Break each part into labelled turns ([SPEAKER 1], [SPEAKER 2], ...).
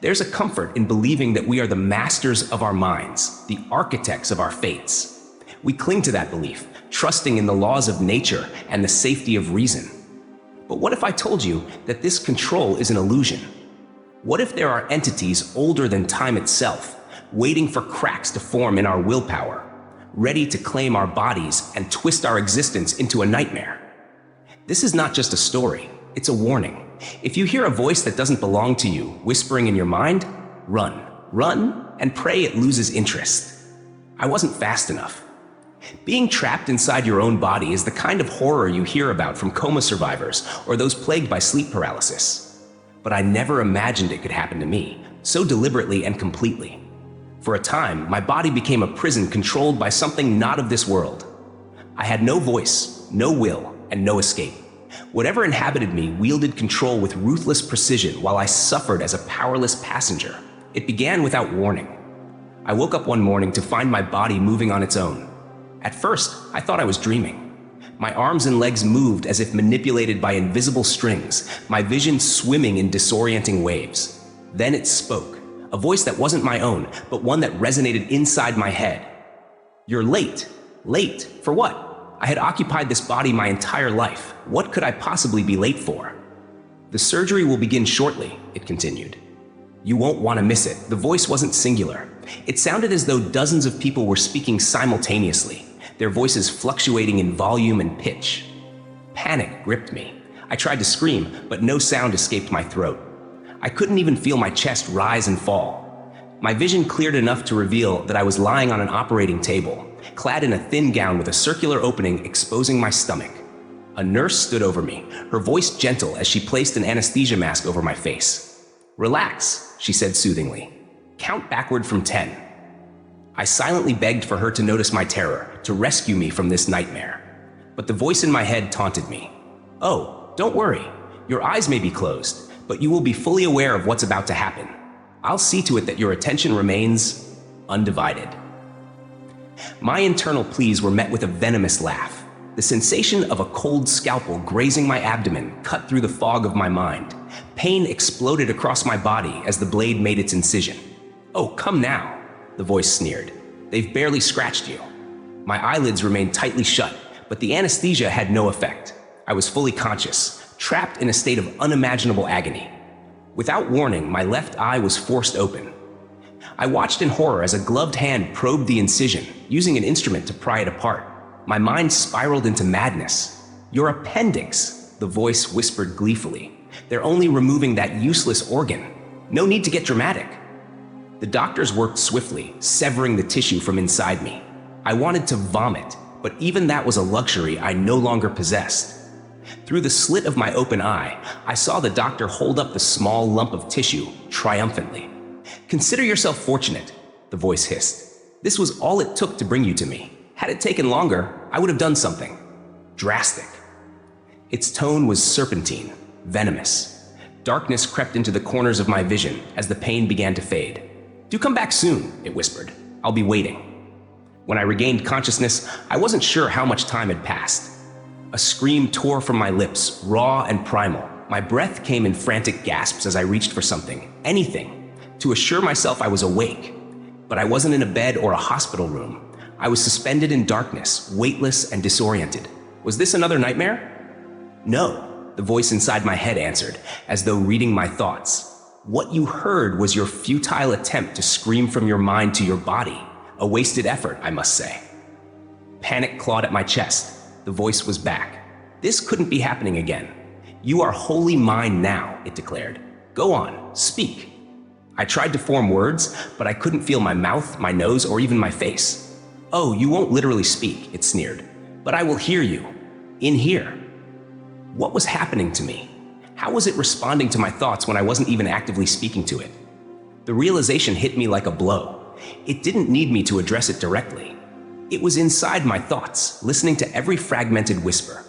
[SPEAKER 1] There's a comfort in believing that we are the masters of our minds, the architects of our fates. We cling to that belief, trusting in the laws of nature and the safety of reason. But what if I told you that this control is an illusion? What if there are entities older than time itself, waiting for cracks to form in our willpower, ready to claim our bodies and twist our existence into a nightmare? This is not just a story, it's a warning. If you hear a voice that doesn't belong to you whispering in your mind, run. Run and pray it loses interest. I wasn't fast enough. Being trapped inside your own body is the kind of horror you hear about from coma survivors or those plagued by sleep paralysis. But I never imagined it could happen to me, so deliberately and completely. For a time, my body became a prison controlled by something not of this world. I had no voice, no will, and no escape. Whatever inhabited me wielded control with ruthless precision while I suffered as a powerless passenger. It began without warning. I woke up one morning to find my body moving on its own. At first, I thought I was dreaming. My arms and legs moved as if manipulated by invisible strings, my vision swimming in disorienting waves. Then it spoke, a voice that wasn't my own, but one that resonated inside my head. "You're late." Late? For what? I had occupied this body my entire life. What could I possibly be late for? "The surgery will begin shortly," it continued. "You won't want to miss it." The voice wasn't singular. It sounded as though dozens of people were speaking simultaneously, their voices fluctuating in volume and pitch. Panic gripped me. I tried to scream, but no sound escaped my throat. I couldn't even feel my chest rise and fall. My vision cleared enough to reveal that I was lying on an operating table, clad in a thin gown with a circular opening exposing my stomach. A nurse stood over me, her voice gentle as she placed an anesthesia mask over my face. "Relax," she said soothingly. "Count backward from 10. I silently begged for her to notice my terror, to rescue me from this nightmare. But the voice in my head taunted me. "Oh, don't worry. Your eyes may be closed, but you will be fully aware of what's about to happen. I'll see to it that your attention remains undivided." My internal pleas were met with a venomous laugh. The sensation of a cold scalpel grazing my abdomen cut through the fog of my mind. Pain exploded across my body as the blade made its incision. "Oh, come now," the voice sneered. "They've barely scratched you." My eyelids remained tightly shut, but the anesthesia had no effect. I was fully conscious, trapped in a state of unimaginable agony. Without warning, my left eye was forced open. I watched in horror as a gloved hand probed the incision, using an instrument to pry it apart. My mind spiraled into madness. "Your appendix," the voice whispered gleefully. "They're only removing that useless organ. No need to get dramatic." The doctors worked swiftly, severing the tissue from inside me. I wanted to vomit, but even that was a luxury I no longer possessed. Through the slit of my open eye, I saw the doctor hold up the small lump of tissue triumphantly. "Consider yourself fortunate," the voice hissed. "This was all it took to bring you to me. Had it taken longer, I would have done something drastic." Its tone was serpentine, venomous. Darkness crept into the corners of my vision as the pain began to fade. "Do come back soon," it whispered. "I'll be waiting." When I regained consciousness, I wasn't sure how much time had passed. A scream tore from my lips, raw and primal. My breath came in frantic gasps as I reached for something, anything, to assure myself I was awake. But I wasn't in a bed or a hospital room. I was suspended in darkness, weightless and disoriented. Was this another nightmare? "No," the voice inside my head answered, as though reading my thoughts. "What you heard was your futile attempt to scream from your mind to your body. A wasted effort, I must say." Panic clawed at my chest. The voice was back. "This couldn't be happening again. You are wholly mine now," it declared. "Go on, speak." I tried to form words, but I couldn't feel my mouth, my nose, or even my face. "Oh, you won't literally speak," it sneered. "But I will hear you. In here." What was happening to me? How was it responding to my thoughts when I wasn't even actively speaking to it? The realization hit me like a blow. It didn't need me to address it directly. It was inside my thoughts, listening to every fragmented whisper.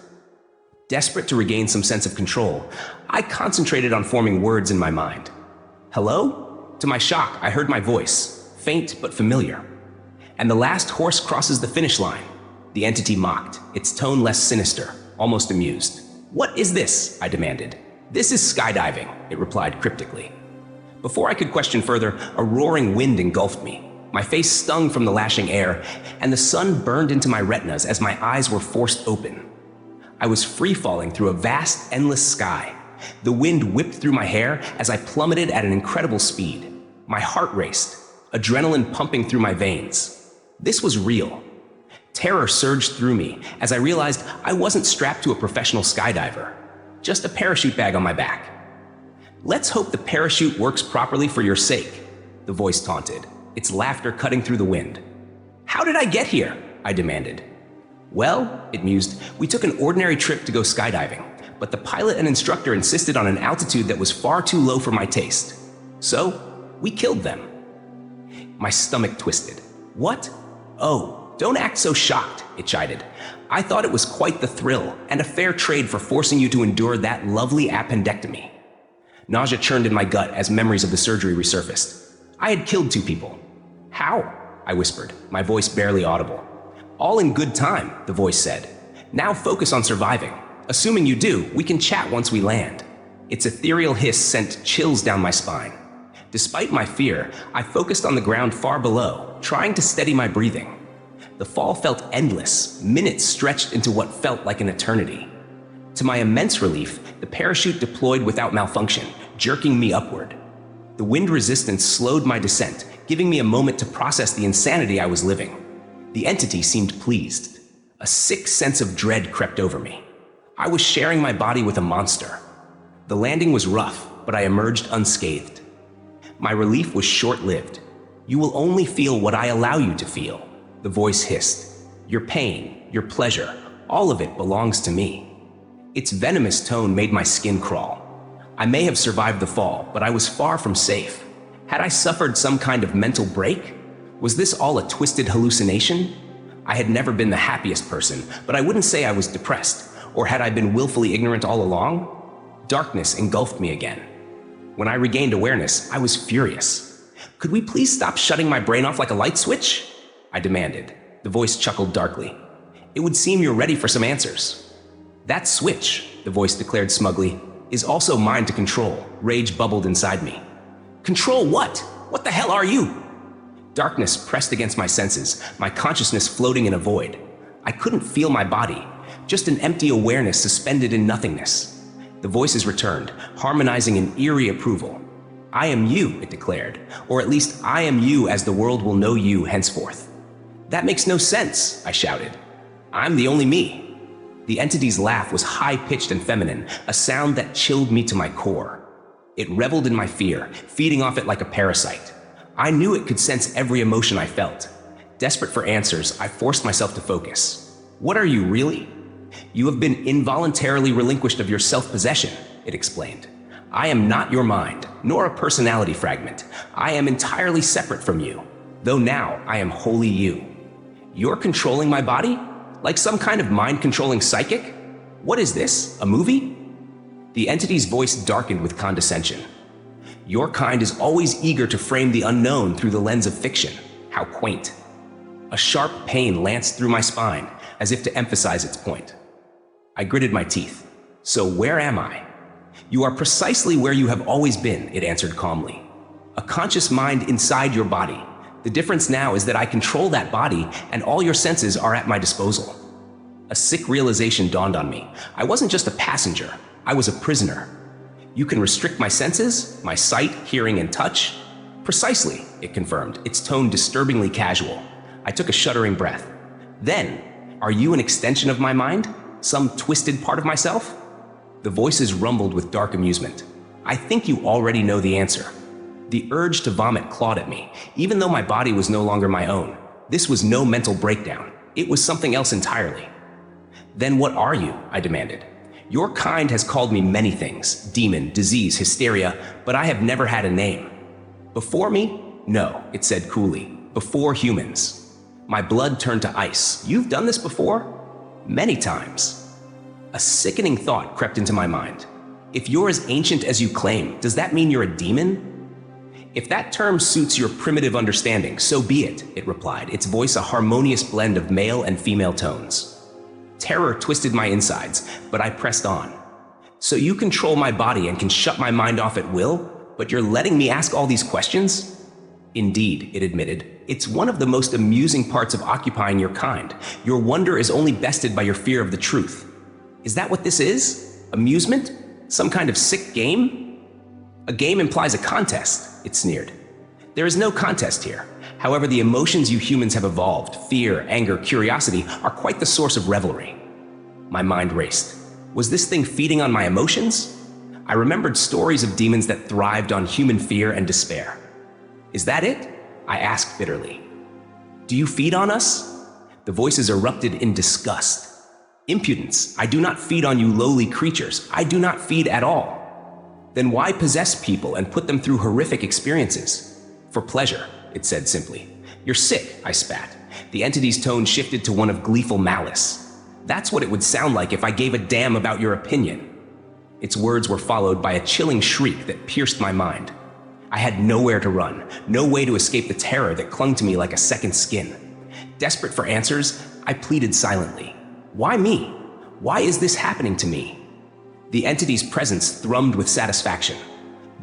[SPEAKER 1] Desperate to regain some sense of control, I concentrated on forming words in my mind. "Hello?" To my shock, I heard my voice, faint but familiar. "And the last horse crosses the finish line," the entity mocked, its tone less sinister, almost amused. "What is this?" I demanded. "This is skydiving," it replied cryptically. Before I could question further, a roaring wind engulfed me. My face stung from the lashing air, and the sun burned into my retinas as my eyes were forced open. I was free-falling through a vast, endless sky. The wind whipped through my hair as I plummeted at an incredible speed. My heart raced, adrenaline pumping through my veins. This was real. Terror surged through me as I realized I wasn't strapped to a professional skydiver, just a parachute bag on my back. "Let's hope the parachute works properly for your sake," the voice taunted, its laughter cutting through the wind. "How did I get here?" I demanded. "Well," it mused, "we took an ordinary trip to go skydiving, but the pilot and instructor insisted on an altitude that was far too low for my taste. So, we killed them." My stomach twisted. "What? Oh, don't act so shocked," it chided. "I thought it was quite the thrill and a fair trade for forcing you to endure that lovely appendectomy." Nausea churned in my gut as memories of the surgery resurfaced. I had killed 2 people. "How?" I whispered, my voice barely audible. "All in good time," the voice said. "Now focus on surviving. Assuming you do, we can chat once we land." Its ethereal hiss sent chills down my spine. Despite my fear, I focused on the ground far below, trying to steady my breathing. The fall felt endless, minutes stretched into what felt like an eternity. To my immense relief, the parachute deployed without malfunction, jerking me upward. The wind resistance slowed my descent, giving me a moment to process the insanity I was living. The entity seemed pleased. A sick sense of dread crept over me. I was sharing my body with a monster. The landing was rough, but I emerged unscathed. My relief was short-lived. "You will only feel what I allow you to feel," the voice hissed. "Your pain, your pleasure, all of it belongs to me." Its venomous tone made my skin crawl. I may have survived the fall, but I was far from safe. Had I suffered some kind of mental break? Was this all a twisted hallucination? I had never been the happiest person, but I wouldn't say I was depressed. Or had I been willfully ignorant all along? Darkness engulfed me again. When I regained awareness, I was furious. "Could we please stop shutting my brain off like a light switch?" I demanded. The voice chuckled darkly. "It would seem you're ready for some answers." "That switch," the voice declared smugly, "is also mine to control." Rage bubbled inside me. "Control what? What the hell are you?" Darkness pressed against my senses, my consciousness floating in a void. I couldn't feel my body, just an empty awareness suspended in nothingness. The voices returned, harmonizing in eerie approval. "I am you," it declared, "or at least I am you as the world will know you henceforth." "That makes no sense," I shouted. "I'm the only me." The entity's laugh was high-pitched and feminine, a sound that chilled me to my core. It reveled in my fear, feeding off it like a parasite. I knew it could sense every emotion I felt. Desperate for answers, I forced myself to focus. "What are you really?" "You have been involuntarily relinquished of your self-possession," it explained. "I am not your mind, nor a personality fragment. I am entirely separate from you, though now I am wholly you." "You're controlling my body? Like some kind of mind-controlling psychic? What is this, a movie?" The entity's voice darkened with condescension. "Your kind is always eager to frame the unknown through the lens of fiction. How quaint." A sharp pain lanced through my spine, as if to emphasize its point. I gritted my teeth. "So where am I?" "You are precisely where you have always been," it answered calmly. "A conscious mind inside your body. The difference now is that I control that body, and all your senses are at my disposal." A sick realization dawned on me. I wasn't just a passenger. I was a prisoner. "You can restrict my senses, my sight, hearing, and touch?" "Precisely," it confirmed, its tone disturbingly casual. I took a shuddering breath. "Then, are you an extension of my mind? Some twisted part of myself?" The voices rumbled with dark amusement. "I think you already know the answer." The urge to vomit clawed at me, even though my body was no longer my own. This was no mental breakdown. It was something else entirely. "Then what are you?" I demanded. "Your kind has called me many things, demon, disease, hysteria, but I have never had a name." "Before me? No," it said coolly. "Before humans." My blood turned to ice. "You've done this before?" "Many times." A sickening thought crept into my mind. "If you're as ancient as you claim, does that mean you're a demon?" "If that term suits your primitive understanding, so be it," it replied, its voice a harmonious blend of male and female tones. Terror twisted my insides, but I pressed on. "So you control my body and can shut my mind off at will, but you're letting me ask all these questions? Indeed, it admitted. It's one of the most amusing parts of occupying your kind. Your wonder is only bested by your fear of the truth. Is that what this is? Amusement? Some kind of sick game? A game implies a contest, it sneered. There is no contest here. However, the emotions you humans have evolved, fear, anger, curiosity, are quite the source of revelry. My mind raced. Was this thing feeding on my emotions? I remembered stories of demons that thrived on human fear and despair. Is that it? I asked bitterly. Do you feed on us? The voices erupted in disgust. Impudence! I do not feed on you lowly creatures. I do not feed at all. Then why possess people and put them through horrific experiences? For pleasure, it said simply. You're sick, I spat. The entity's tone shifted to one of gleeful malice. That's what it would sound like if I gave a damn about your opinion. Its words were followed by a chilling shriek that pierced my mind. I had nowhere to run, no way to escape the terror that clung to me like a second skin. Desperate for answers, I pleaded silently. Why me? Why is this happening to me? The entity's presence thrummed with satisfaction.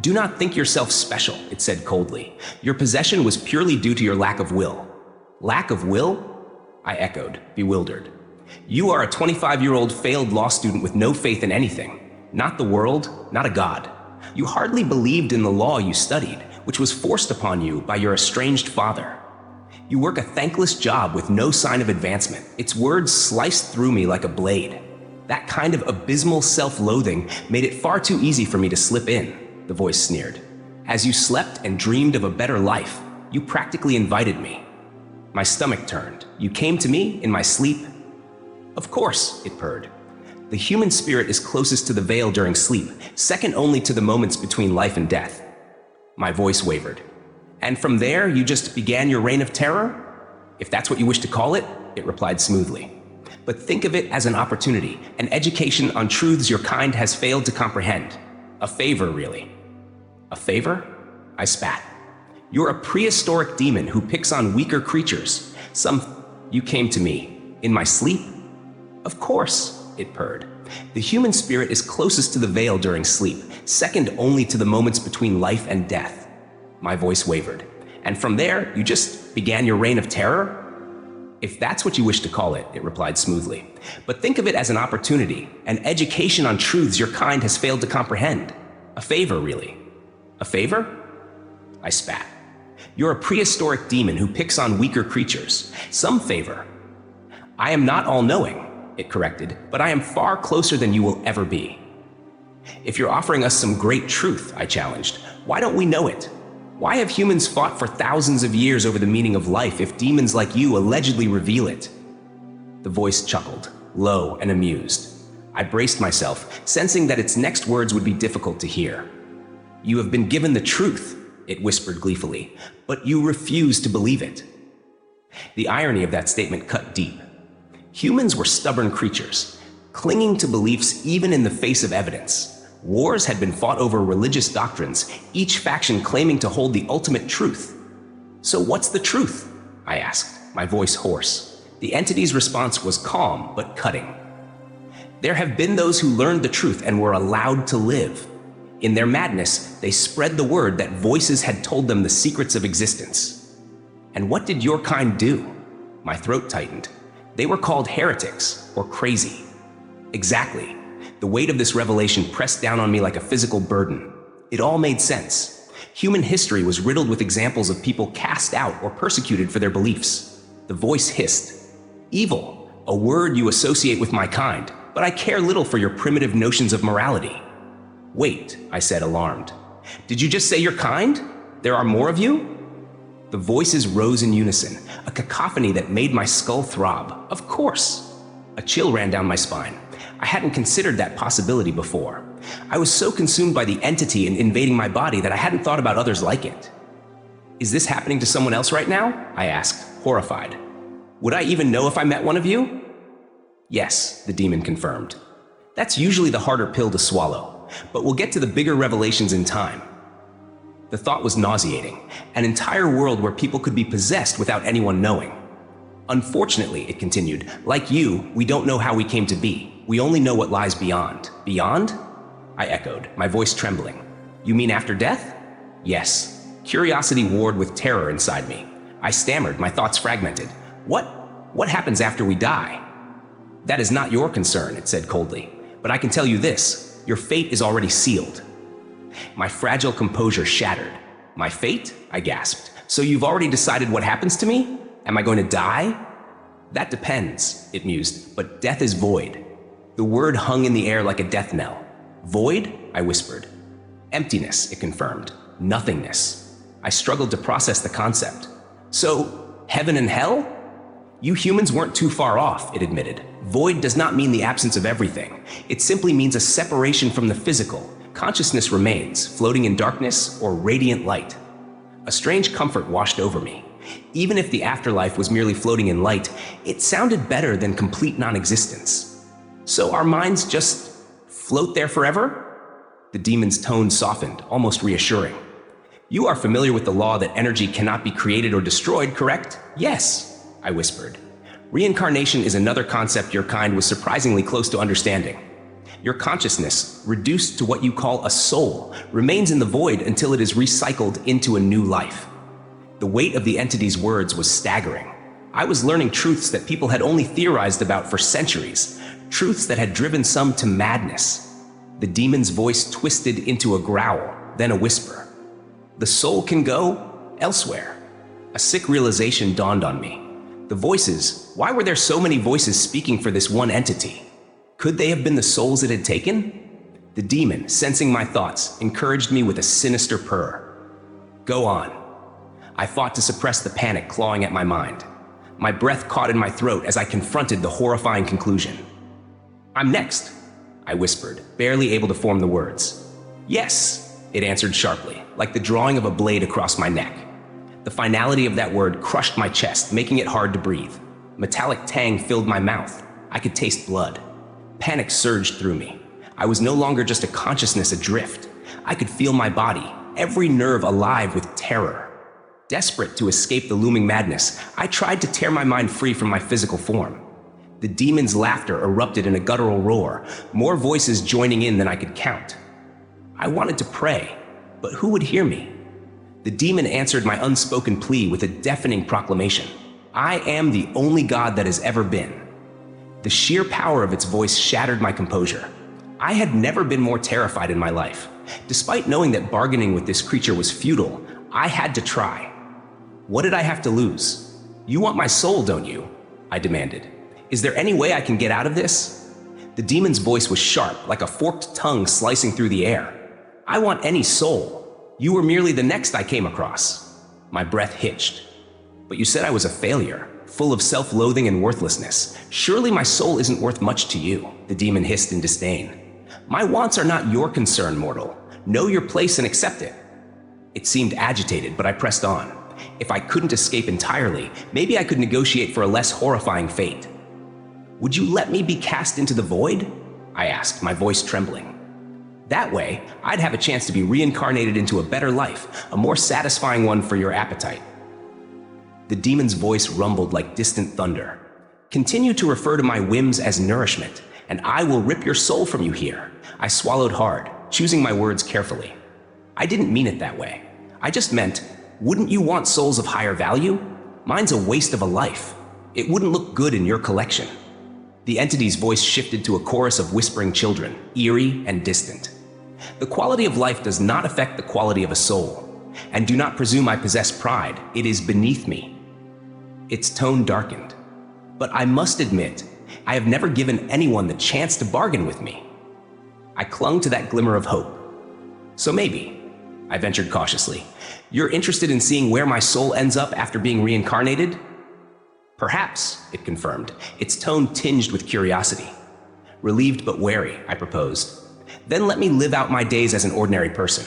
[SPEAKER 1] Do not think yourself special, it said coldly. Your possession was purely due to your lack of will. Lack of will? I echoed, bewildered. You are a 25-year-old failed law student with no faith in anything. Not the world, not a god. You hardly believed in the law you studied, which was forced upon you by your estranged father. You work a thankless job with no sign of advancement. Its words sliced through me like a blade. That kind of abysmal self-loathing made it far too easy for me to slip in, the voice sneered. As you slept and dreamed of a better life, you practically invited me. My stomach turned. You came to me in my sleep? Of course, it purred. The human spirit is closest to the veil during sleep, second only to the moments between life and death. My voice wavered. And from there, you just began your reign of terror? If that's what you wish to call it, it replied smoothly. But think of it as an opportunity, an education on truths your kind has failed to comprehend. A favor, really. A favor? I spat. You're a prehistoric demon who picks on weaker creatures. You came to me. In my sleep? Of course, it purred. The human spirit is closest to the veil during sleep, second only to the moments between life and death. My voice wavered. And from there, you just began your reign of terror? If that's what you wish to call it, it replied smoothly. But think of it as an opportunity, an education on truths your kind has failed to comprehend. A favor, really. A favor? I spat. You're a prehistoric demon who picks on weaker creatures. Some favor. I am not all-knowing, it corrected, but I am far closer than you will ever be. If you're offering us some great truth, I challenged, why don't we know it? Why have humans fought for thousands of years over the meaning of life if demons like you allegedly reveal it? The voice chuckled, low and amused. I braced myself, sensing that its next words would be difficult to hear. You have been given the truth, it whispered gleefully, but you refuse to believe it. The irony of that statement cut deep. Humans were stubborn creatures, clinging to beliefs even in the face of evidence. Wars had been fought over religious doctrines, each faction claiming to hold the ultimate truth. So what's the truth? I asked, my voice hoarse. The entity's response was calm but cutting. There have been those who learned the truth and were allowed to live. In their madness, they spread the word that voices had told them the secrets of existence. And what did your kind do? My throat tightened. They were called heretics or crazy. Exactly. The weight of this revelation pressed down on me like a physical burden. It all made sense. Human history was riddled with examples of people cast out or persecuted for their beliefs. The voice hissed. Evil, a word you associate with my kind, but I care little for your primitive notions of morality. Wait, I said, alarmed. Did you just say you're kind? There are more of you? The voices rose in unison, a cacophony that made my skull throb. Of course. A chill ran down my spine. I hadn't considered that possibility before. I was so consumed by the entity invading my body that I hadn't thought about others like it. Is this happening to someone else right now? I asked, horrified. Would I even know if I met one of you? Yes, the demon confirmed. That's usually the harder pill to swallow, but we'll get to the bigger revelations in time. The thought was nauseating, an entire world where people could be possessed without anyone knowing. Unfortunately, it continued, like you, we don't know how we came to be. We only know what lies beyond. Beyond? I echoed, my voice trembling. You mean after death? Yes. Curiosity warred with terror inside me. I stammered, my thoughts fragmented. What happens after we die? That is not your concern, it said coldly. But I can tell you this, your fate is already sealed. My fragile composure shattered. My fate? I gasped. So you've already decided what happens to me? Am I going to die? That depends, it mused, but death is void. The word hung in the air like a death knell. Void? I whispered. Emptiness, it confirmed. Nothingness. I struggled to process the concept. So, heaven and hell? You humans weren't too far off, it admitted. Void does not mean the absence of everything. It simply means a separation from the physical. Consciousness remains, floating in darkness or radiant light. A strange comfort washed over me. Even if the afterlife was merely floating in light, it sounded better than complete non-existence. So our minds just float there forever? The demon's tone softened, almost reassuring. You are familiar with the law that energy cannot be created or destroyed, correct? Yes, I whispered. Reincarnation is another concept your kind was surprisingly close to understanding. Your consciousness, reduced to what you call a soul, remains in the void until it is recycled into a new life. The weight of the entity's words was staggering. I was learning truths that people had only theorized about for centuries, truths that had driven some to madness. The demon's voice twisted into a growl, then a whisper. The soul can go elsewhere. A sick realization dawned on me. The voices, why were there so many voices speaking for this one entity? Could they have been the souls it had taken? The demon, sensing my thoughts, encouraged me with a sinister purr. Go on. I fought to suppress the panic clawing at my mind. My breath caught in my throat as I confronted the horrifying conclusion. I'm next, I whispered, barely able to form the words. Yes, it answered sharply, like the drawing of a blade across my neck. The finality of that word crushed my chest, making it hard to breathe. Metallic tang filled my mouth. I could taste blood. Panic surged through me. I was no longer just a consciousness adrift. I could feel my body, every nerve alive with terror. Desperate to escape the looming madness, I tried to tear my mind free from my physical form. The demon's laughter erupted in a guttural roar, more voices joining in than I could count. I wanted to pray, but who would hear me? The demon answered my unspoken plea with a deafening proclamation. I am the only God that has ever been. The sheer power of its voice shattered my composure. I had never been more terrified in my life. Despite knowing that bargaining with this creature was futile, I had to try. What did I have to lose? You want my soul, don't you? I demanded. Is there any way I can get out of this? The demon's voice was sharp, like a forked tongue slicing through the air. I want any soul. You were merely the next I came across. My breath hitched. But you said I was a failure, full of self-loathing and worthlessness. Surely my soul isn't worth much to you, the demon hissed in disdain. My wants are not your concern, mortal. Know your place and accept it. It seemed agitated, but I pressed on. If I couldn't escape entirely, maybe I could negotiate for a less horrifying fate. Would you let me be cast into the void? I asked, my voice trembling. That way, I'd have a chance to be reincarnated into a better life, a more satisfying one for your appetite. The demon's voice rumbled like distant thunder. Continue to refer to my whims as nourishment, and I will rip your soul from you here. I swallowed hard, choosing my words carefully. I didn't mean it that way. I just meant, wouldn't you want souls of higher value? Mine's a waste of a life. It wouldn't look good in your collection. The entity's voice shifted to a chorus of whispering children, eerie and distant. The quality of life does not affect the quality of a soul. And do not presume I possess pride. It is beneath me. Its tone darkened. But I must admit, I have never given anyone the chance to bargain with me. I clung to that glimmer of hope. So maybe, I ventured cautiously, you're interested in seeing where my soul ends up after being reincarnated? Perhaps, it confirmed, its tone tinged with curiosity. Relieved but wary, I proposed. Then let me live out my days as an ordinary person.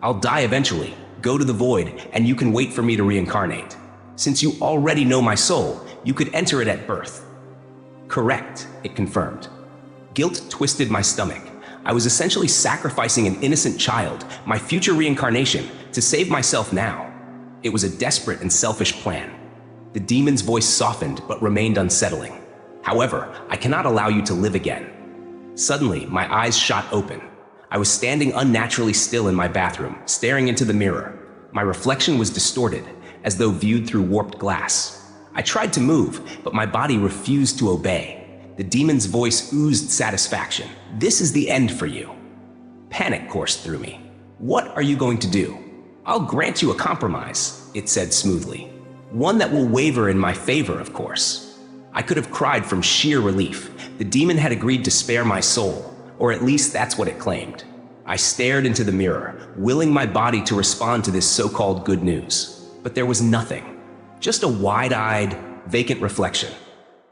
[SPEAKER 1] I'll die eventually, go to the void, and you can wait for me to reincarnate. Since you already know my soul, you could enter it at birth. Correct, it confirmed. Guilt twisted my stomach. I was essentially sacrificing an innocent child, my future reincarnation, to save myself now. It was a desperate and selfish plan. The demon's voice softened but remained unsettling. However, I cannot allow you to live again. Suddenly, my eyes shot open. I was standing unnaturally still in my bathroom, staring into the mirror. My reflection was distorted, as though viewed through warped glass. I tried to move, but my body refused to obey. The demon's voice oozed satisfaction. "This is the end for you." Panic coursed through me. "What are you going to do?" "I'll grant you a compromise," it said smoothly. "One that will waver in my favor, of course." I could have cried from sheer relief. The demon had agreed to spare my soul, or at least that's what it claimed. I stared into the mirror, willing my body to respond to this so-called good news. But there was nothing. Just a wide-eyed, vacant reflection.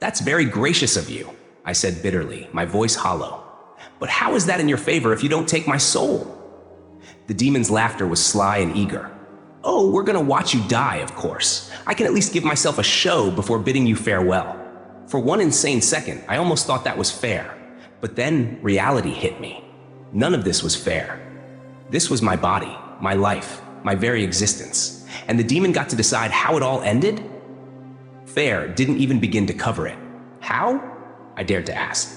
[SPEAKER 1] "That's very gracious of you," I said bitterly, my voice hollow. "But how is that in your favor if you don't take my soul?" The demon's laughter was sly and eager. "Oh, we're gonna watch you die, of course. I can at least give myself a show before bidding you farewell." For one insane second, I almost thought that was fair. But then reality hit me. None of this was fair. This was my body, my life, my very existence. And the demon got to decide how it all ended? Fair didn't even begin to cover it. How? I dared to ask.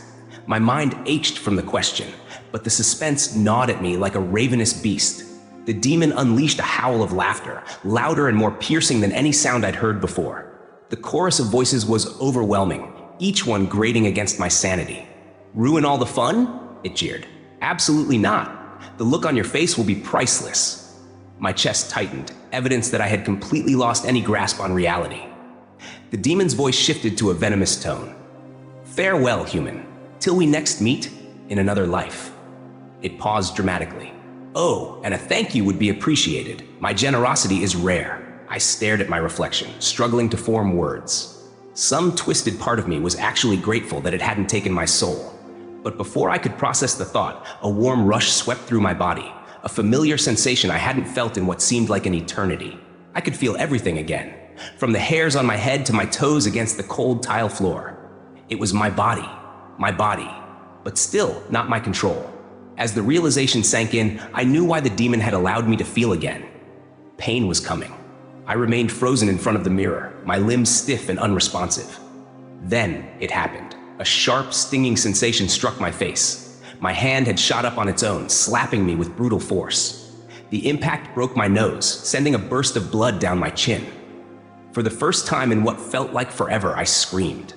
[SPEAKER 1] My mind ached from the question, but the suspense gnawed at me like a ravenous beast. The demon unleashed a howl of laughter, louder and more piercing than any sound I'd heard before. The chorus of voices was overwhelming, each one grating against my sanity. "Ruin all the fun?" it jeered. "Absolutely not. The look on your face will be priceless." My chest tightened, evidence that I had completely lost any grasp on reality. The demon's voice shifted to a venomous tone. "Farewell, human, till we next meet in another life." It paused dramatically. "Oh, and a thank you would be appreciated. My generosity is rare." I stared at my reflection, struggling to form words. Some twisted part of me was actually grateful that it hadn't taken my soul. But before I could process the thought, a warm rush swept through my body, a familiar sensation I hadn't felt in what seemed like an eternity. I could feel everything again, from the hairs on my head to my toes against the cold tile floor. It was my body, but still not my control. As the realization sank in, I knew why the demon had allowed me to feel again. Pain was coming. I remained frozen in front of the mirror, my limbs stiff and unresponsive. Then it happened. A sharp, stinging sensation struck my face. My hand had shot up on its own, slapping me with brutal force. The impact broke my nose, sending a burst of blood down my chin. For the first time in what felt like forever, I screamed.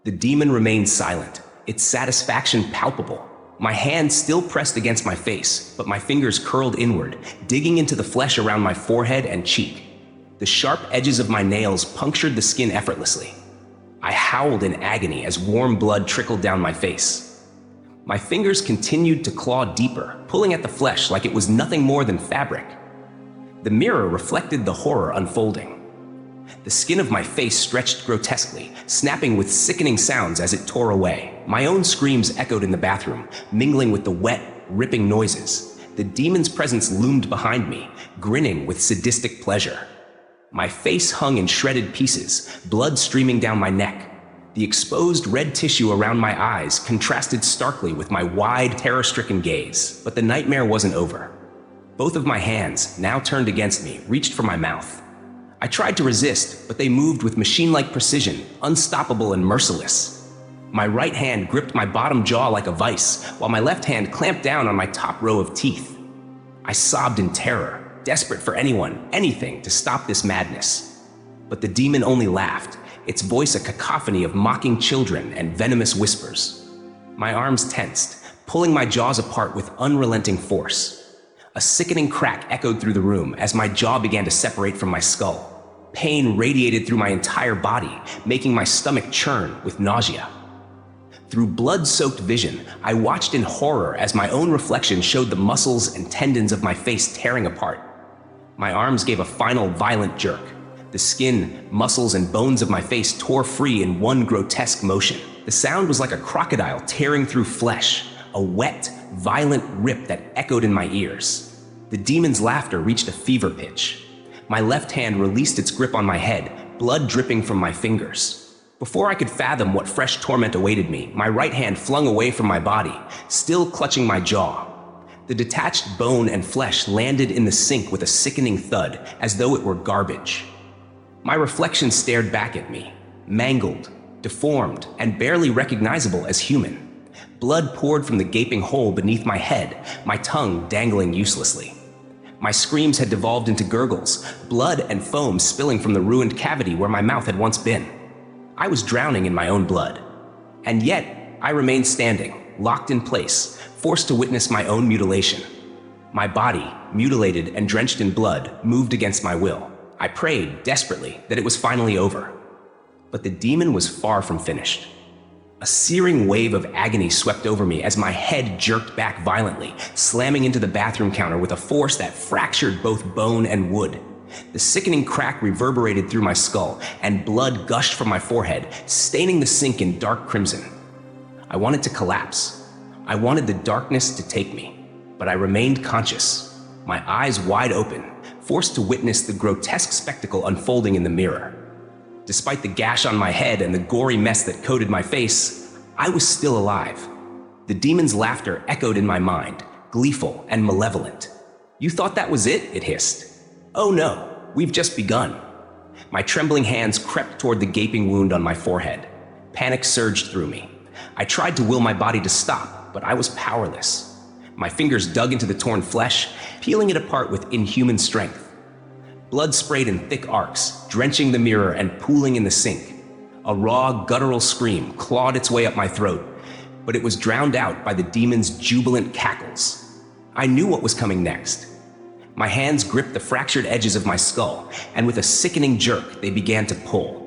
[SPEAKER 1] The demon remained silent, its satisfaction palpable. My hand still pressed against my face, but my fingers curled inward, digging into the flesh around my forehead and cheek. The sharp edges of my nails punctured the skin effortlessly. I howled in agony as warm blood trickled down my face. My fingers continued to claw deeper, pulling at the flesh like it was nothing more than fabric. The mirror reflected the horror unfolding. The skin of my face stretched grotesquely, snapping with sickening sounds as it tore away. My own screams echoed in the bathroom, mingling with the wet, ripping noises. The demon's presence loomed behind me, grinning with sadistic pleasure. My face hung in shredded pieces, blood streaming down my neck. The exposed red tissue around my eyes contrasted starkly with my wide, terror-stricken gaze. But the nightmare wasn't over. Both of my hands, now turned against me, reached for my mouth. I tried to resist, but they moved with machine-like precision, unstoppable and merciless. My right hand gripped my bottom jaw like a vice, while my left hand clamped down on my top row of teeth. I sobbed in terror, desperate for anything to stop this madness. But the demon only laughed, its voice a cacophony of mocking children and venomous whispers. My arms tensed, pulling my jaws apart with unrelenting force. A sickening crack echoed through the room as my jaw began to separate from my skull. Pain radiated through my entire body, making my stomach churn with nausea. Through blood-soaked vision, I watched in horror as my own reflection showed the muscles and tendons of my face tearing apart. My arms gave a final violent jerk. The skin, muscles, and bones of my face tore free in one grotesque motion. The sound was like a crocodile tearing through flesh, a wet, violent rip that echoed in my ears. The demon's laughter reached a fever pitch. My left hand released its grip on my head, blood dripping from my fingers. Before I could fathom what fresh torment awaited me, my right hand flung away from my body, still clutching my jaw. The detached bone and flesh landed in the sink with a sickening thud, as though it were garbage. My reflection stared back at me, mangled, deformed, and barely recognizable as human. Blood poured from the gaping hole beneath my head, my tongue dangling uselessly. My screams had devolved into gurgles, blood and foam spilling from the ruined cavity where my mouth had once been. I was drowning in my own blood. And yet, I remained standing, locked in place, forced to witness my own mutilation. My body, mutilated and drenched in blood, moved against my will. I prayed, desperately, that it was finally over. But the demon was far from finished. A searing wave of agony swept over me as my head jerked back violently, slamming into the bathroom counter with a force that fractured both bone and wood. The sickening crack reverberated through my skull, and blood gushed from my forehead, staining the sink in dark crimson. I wanted to collapse. I wanted the darkness to take me, but I remained conscious, my eyes wide open, forced to witness the grotesque spectacle unfolding in the mirror. Despite the gash on my head and the gory mess that coated my face, I was still alive. The demon's laughter echoed in my mind, gleeful and malevolent. "You thought that was it?" it hissed. "Oh no, we've just begun." My trembling hands crept toward the gaping wound on my forehead. Panic surged through me. I tried to will my body to stop, but I was powerless. My fingers dug into the torn flesh, peeling it apart with inhuman strength. Blood sprayed in thick arcs, drenching the mirror and pooling in the sink. A raw, guttural scream clawed its way up my throat, but it was drowned out by the demon's jubilant cackles. I knew what was coming next. My hands gripped the fractured edges of my skull, and with a sickening jerk, they began to pull.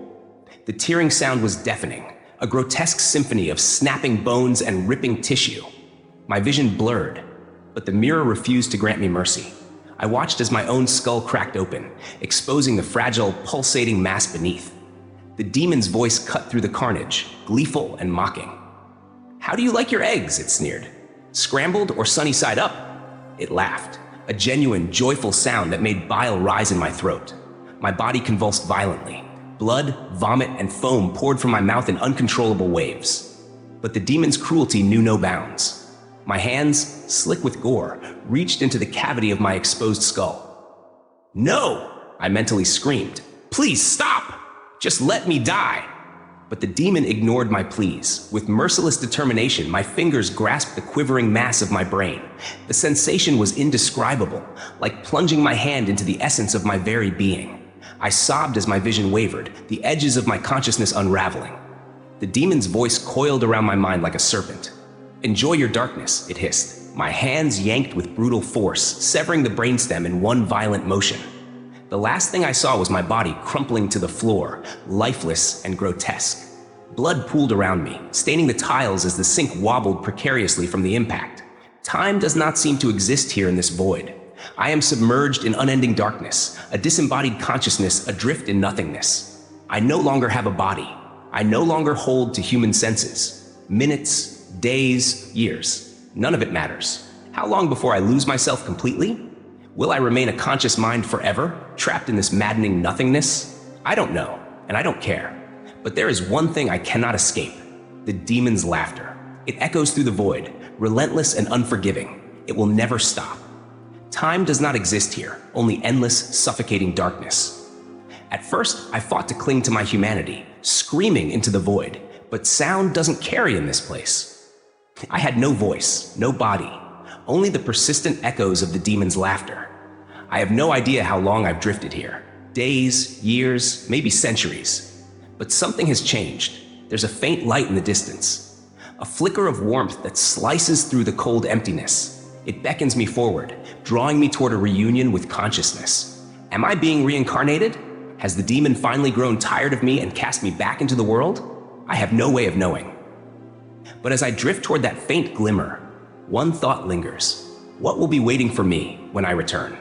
[SPEAKER 1] The tearing sound was deafening, a grotesque symphony of snapping bones and ripping tissue. My vision blurred, but the mirror refused to grant me mercy. I watched as my own skull cracked open, exposing the fragile, pulsating mass beneath. The demon's voice cut through the carnage, gleeful and mocking. "How do you like your eggs?" it sneered. "Scrambled or sunny side up?" It laughed, a genuine, joyful sound that made bile rise in my throat. My body convulsed violently. Blood, vomit, and foam poured from my mouth in uncontrollable waves. But the demon's cruelty knew no bounds. My hands, slick with gore, reached into the cavity of my exposed skull. "No!" I mentally screamed. "Please stop! Just let me die!" But the demon ignored my pleas. With merciless determination, my fingers grasped the quivering mass of my brain. The sensation was indescribable, like plunging my hand into the essence of my very being. I sobbed as my vision wavered, the edges of my consciousness unraveling. The demon's voice coiled around my mind like a serpent. "Enjoy your darkness," it hissed. My hands yanked with brutal force, severing the brainstem in one violent motion. The last thing I saw was my body crumpling to the floor, lifeless and grotesque. Blood pooled around me, staining the tiles as the sink wobbled precariously from the impact. Time does not seem to exist here in this void. I am submerged in unending darkness, a disembodied consciousness adrift in nothingness. I no longer have a body. I no longer hold to human senses. Minutes, days, years. None of it matters. How long before I lose myself completely? Will I remain a conscious mind forever, trapped in this maddening nothingness? I don't know, and I don't care. But there is one thing I cannot escape: the demon's laughter. It echoes through the void, relentless and unforgiving. It will never stop. Time does not exist here, only endless, suffocating darkness. At first, I fought to cling to my humanity, screaming into the void, but sound doesn't carry in this place. I had no voice, no body, only the persistent echoes of the demon's laughter. I have no idea how long I've drifted here. Days, years, maybe centuries. But something has changed. There's a faint light in the distance. A flicker of warmth that slices through the cold emptiness. It beckons me forward, drawing me toward a reunion with consciousness. Am I being reincarnated? Has the demon finally grown tired of me and cast me back into the world? I have no way of knowing. But as I drift toward that faint glimmer, one thought lingers. What will be waiting for me when I return?